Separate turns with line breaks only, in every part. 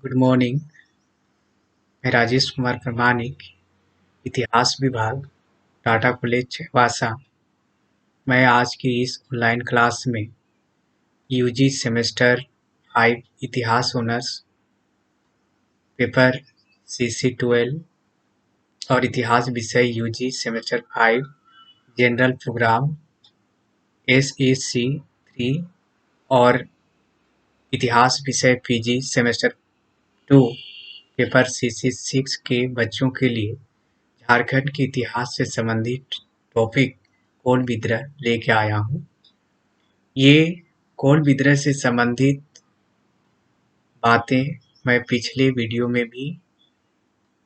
Good morning. मैं राजेश कुमार प्रमाणिक, इतिहास विभाग, टाटा कॉलेज वासा। मैं आज की इस ऑनलाइन क्लास में यूजी सेमेस्टर 5 इतिहास ऑनर्स पेपर CC12 और इतिहास विषय UG semester 5 general programme SEC3 और इतिहास विषय पीजी सेमेस्टर 2 पेपर CC6 के बच्चों के लिए झारखंड के इतिहास से संबंधित टॉपिक कोल विद्रोह लेके आया हूँ। ये कोल विद्रोह से संबंधित बातें मैं पिछले वीडियो में भी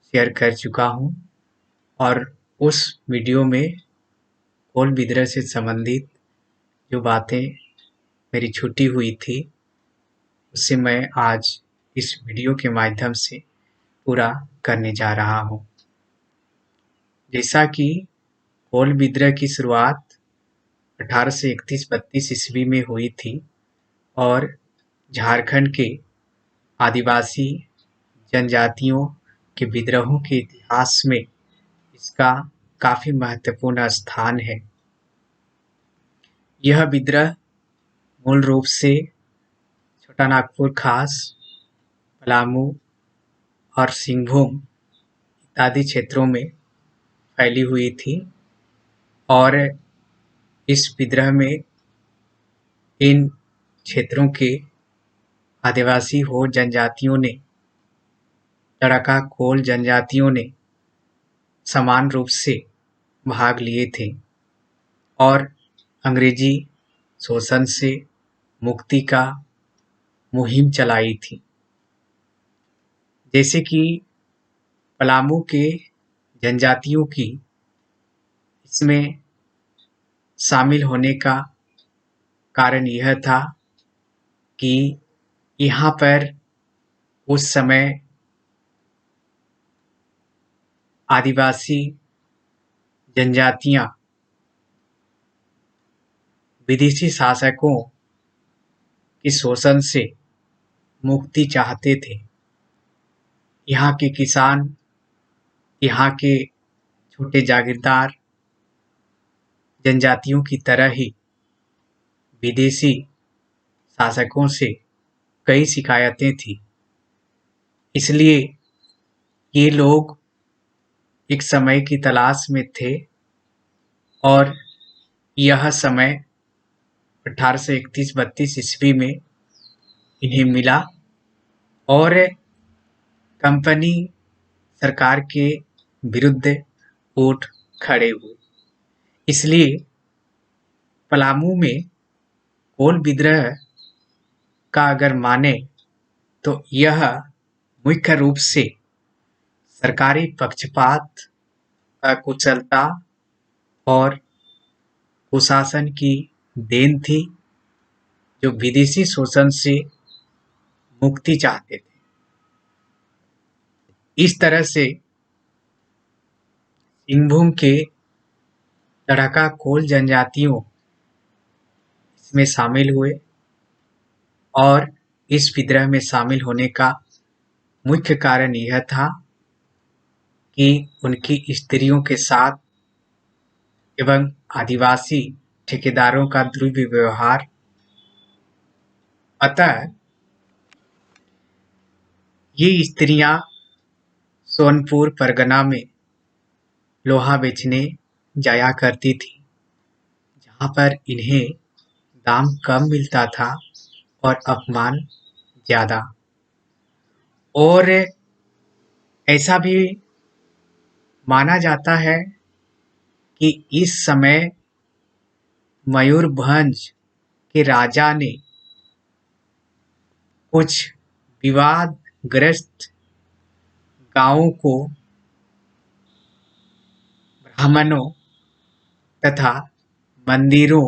शेयर कर चुका हूँ और उस वीडियो में कोल विद्रोह से संबंधित जो बातें मेरी छूटी हुई थी उससे मैं आज इस वीडियो के माध्यम से पूरा करने जा रहा हूँ। जैसा कि कोल विद्रोह की शुरुआत 1831-32 ईस्वी में हुई थी और झारखंड के आदिवासी जनजातियों के विद्रोहों के इतिहास में इसका काफी महत्वपूर्ण स्थान है। यह विद्रोह मूल रूप से छोटा नागपुर खास, पलामू और सिंहभूम इत्यादि क्षेत्रों में फैली हुई थी और इस विद्रोह में इन क्षेत्रों के आदिवासी हो जनजातियों ने, लड़का कोल जनजातियों ने समान रूप से भाग लिए थे और अंग्रेजी शोषण से मुक्ति का मुहिम चलाई थी। जैसे कि पलामू के जनजातियों की इसमें शामिल होने का कारण यह था कि यहाँ पर उस समय आदिवासी जनजातियाँ विदेशी शासकों के शोषण से मुक्ति चाहते थे। यहाँ के किसान, यहाँ के छोटे जागीरदार जनजातियों की तरह ही विदेशी शासकों से कई शिकायतें थी। इसलिए ये लोग एक समय की तलाश में थे और यह समय 1831-32 ईस्वी में इन्हें मिला और कंपनी सरकार के विरुद्ध उठ खड़े हुए। इसलिए पलामू में कोल विद्रोह का अगर माने तो यह मुख्य रूप से सरकारी पक्षपात, अकुशलता और कुशासन की देन थी, जो विदेशी शोषण से मुक्ति चाहते थे। इस तरह से सिंहभूम के लड़का कोल जनजातियों इसमें शामिल हुए और इस विद्रोह में शामिल होने का मुख्य कारण यह था कि उनकी स्त्रियों के साथ एवं आदिवासी ठेकेदारों का दुर्व्यवहार। अतः ये स्त्रियां सोनपुर परगना में लोहा बेचने जाया करती थी, जहां पर इन्हें दाम कम मिलता था और अपमान ज्यादा। और ऐसा भी माना जाता है कि इस समय मयूरभंज के राजा ने कुछ विवादग्रस्त गांवों को ब्राह्मणों तथा मंदिरों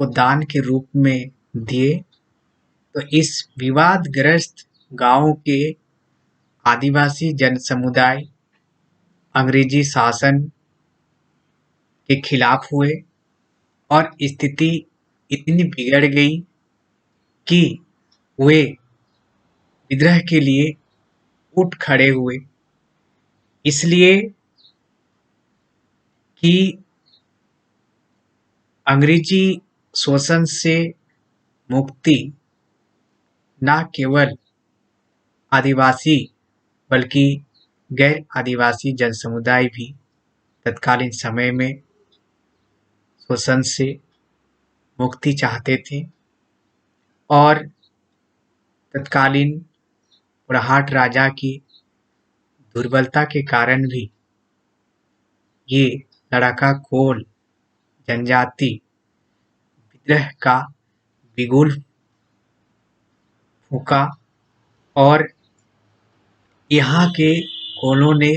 को दान के रूप में दिए। तो इस विवादग्रस्त गांवों के आदिवासी जनसमुदाय अंग्रेजी शासन के खिलाफ हुए और स्थिति इतनी बिगड़ गई कि वे विद्रोह के लिए उठ खड़े हुए, इसलिए कि अंग्रेजी शोषण से मुक्ति न केवल आदिवासी बल्कि गैर आदिवासी जनसमुदाय भी तत्कालीन समय में शोषण से मुक्ति चाहते थे और तत्कालीन मराठ राजा की दुर्बलता के कारण भी ये लड़ाका कोल जनजाति विद्रोह का बिगुल फूंका और यहाँ के कोलों ने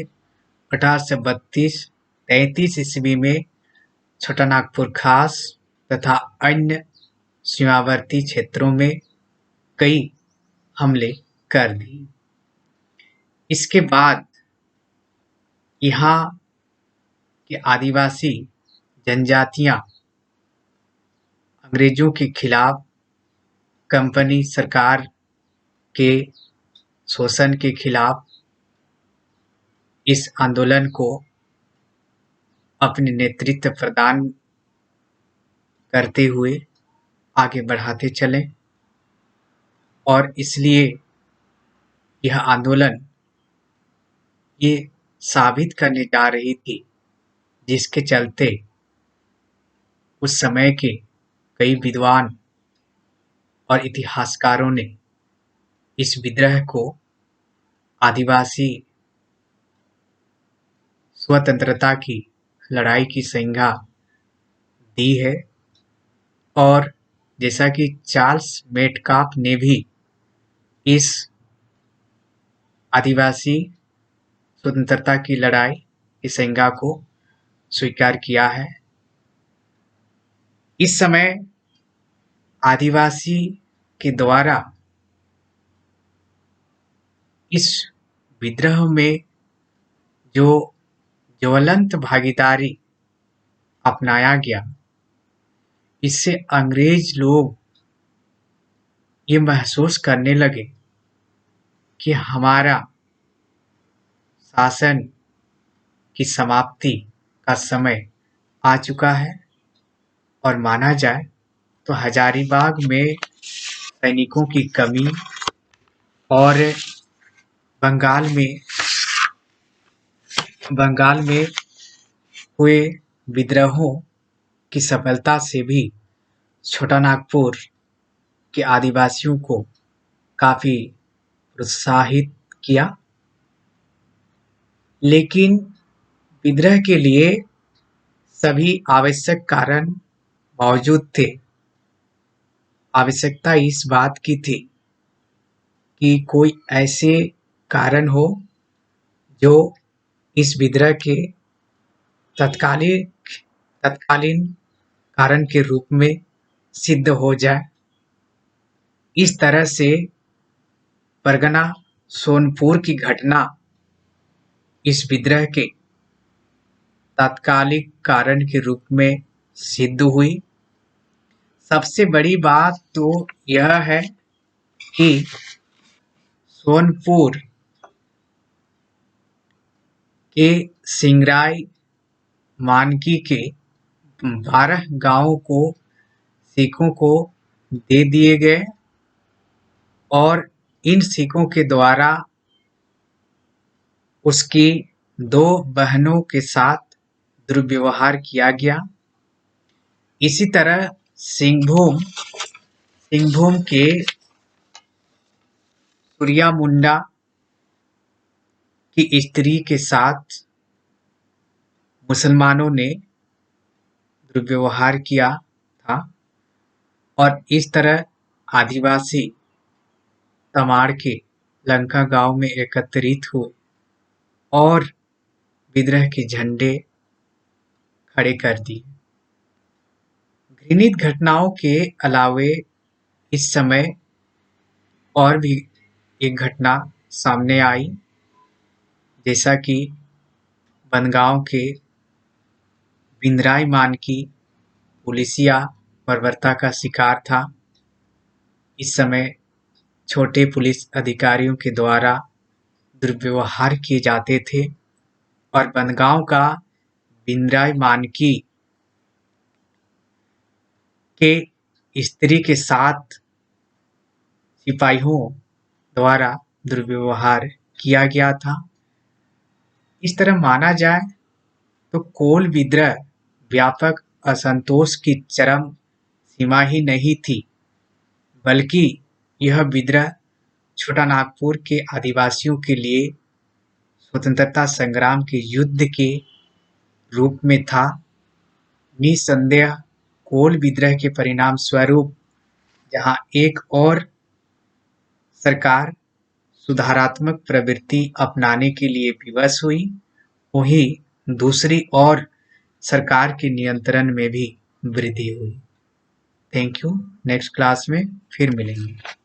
1832-33 ईस्वी में छोटानागपुर खास तथा अन्य सीमावर्ती क्षेत्रों में कई हमले कर दिए। इसके बाद यहाँ के आदिवासी जनजातियां अंग्रेजों के खिलाफ, कंपनी सरकार के शोषण के खिलाफ इस आंदोलन को अपने नेतृत्व प्रदान करते हुए आगे बढ़ाते चले और इसलिए यह आंदोलन ये साबित करने जा रही थी, जिसके चलते उस समय के कई विद्वान और इतिहासकारों ने इस विद्रोह को आदिवासी स्वतंत्रता की लड़ाई की संज्ञा दी है। और जैसा कि चार्ल्स मेटकाफ ने भी इस आदिवासी स्वतंत्रता की लड़ाई की संज्ञा को स्वीकार किया है। इस समय आदिवासी के द्वारा इस विद्रोह में जो ज्वलंत भागीदारी अपनाया गया, इससे अंग्रेज लोग ये महसूस करने लगे कि हमारा शासन की समाप्ति का समय आ चुका है और माना जाए तो हजारीबाग में सैनिकों की कमी और बंगाल में हुए विद्रोहों की सफलता से भी छोटानागपुर के आदिवासियों को काफी प्रोत्साहित किया। लेकिन विद्रोह के लिए सभी आवश्यक कारण मौजूद थे। आवश्यकता इस बात की थी कि कोई ऐसे कारण हो जो इस विद्रोह के तत्कालीन कारण के रूप में सिद्ध हो जाए। इस तरह से परगना सोनपुर की घटना इस विद्रोह के तात्कालिक कारण के रूप में सिद्ध हुई। सबसे बड़ी बात तो यह है कि सोनपुर के सिंगराई मानकी के 12 गांवों को सिखों को दे दिए गए और इन सिखों के द्वारा उसकी 2 बहनों के साथ दुर्व्यवहार किया गया। इसी तरह सिंहभूम के सूर्या मुंडा की स्त्री के साथ मुसलमानों ने दुर्व्यवहार किया था और इस तरह आदिवासी तमाड़ के लंका गांव में एकत्रित हुए और विद्रोह के झंडे खड़े कर दिए। घृणित घटनाओं के अलावे इस समय और भी एक घटना सामने आई, जैसा कि बनगांव के बिंद्राई मानकी पुलिसिया बर्बरता का शिकार था। इस समय छोटे पुलिस अधिकारियों के द्वारा दुर्व्यवहार किए जाते थे और बनगांव का बिंद्राई मानकी के स्त्री के साथ सिपाहियों द्वारा दुर्व्यवहार किया गया था। इस तरह माना जाए तो कोल विद्रोह व्यापक असंतोष की चरम सीमा ही नहीं थी, बल्कि यह विद्रोह छोटानागपुर के आदिवासियों के लिए स्वतंत्रता संग्राम के युद्ध के रूप में था। निसंदेह कोल विद्रोह के परिणाम स्वरूप जहां एक और सरकार सुधारात्मक प्रवृत्ति अपनाने के लिए विवश हुई, वहीं दूसरी ओर सरकार के नियंत्रण में भी वृद्धि हुई। Thank you. नेक्स्ट क्लास में फिर मिलेंगे।